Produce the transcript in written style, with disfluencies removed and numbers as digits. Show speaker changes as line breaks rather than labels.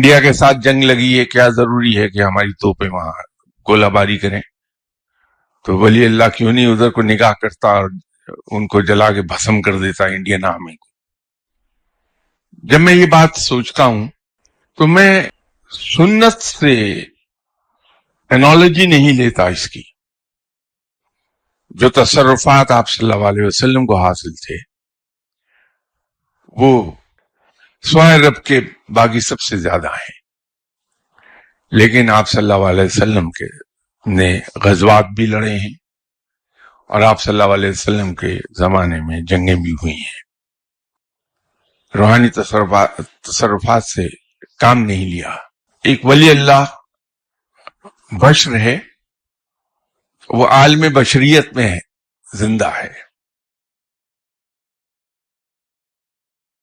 India के साथ जंग लगी है, क्या जरूरी है कि हमारी तोपें वहां गोलाबारी करें? तो वली अल्लाह क्यों नहीं उधर को निगाह करता और उनको जला के भस्म कर देता इंडियन आर्मी को? जब मैं ये बात सोचता हूं तो मैं सुन्नत से एनोलॉजी नहीं लेता इसकी। जो तसर्रुफात आप सल्लल्लाहु अलैहि वसल्लम को हासिल थे वो स्वाय रब के बाकी सबसे ज्यादा हैं, लेकिन आप सल्लल्लाहु अलैहि वसल्लम के ने गजवात भी लड़े हैं और आप सल्लल्लाहु अलैहि वसल्लम के जमाने में जंगें भी हुई हैं। रूहानी तसर्रुफात से काम नहीं लिया। एक वली अल्लाह बशर है, वो आलम बशरियत में है, जिंदा है।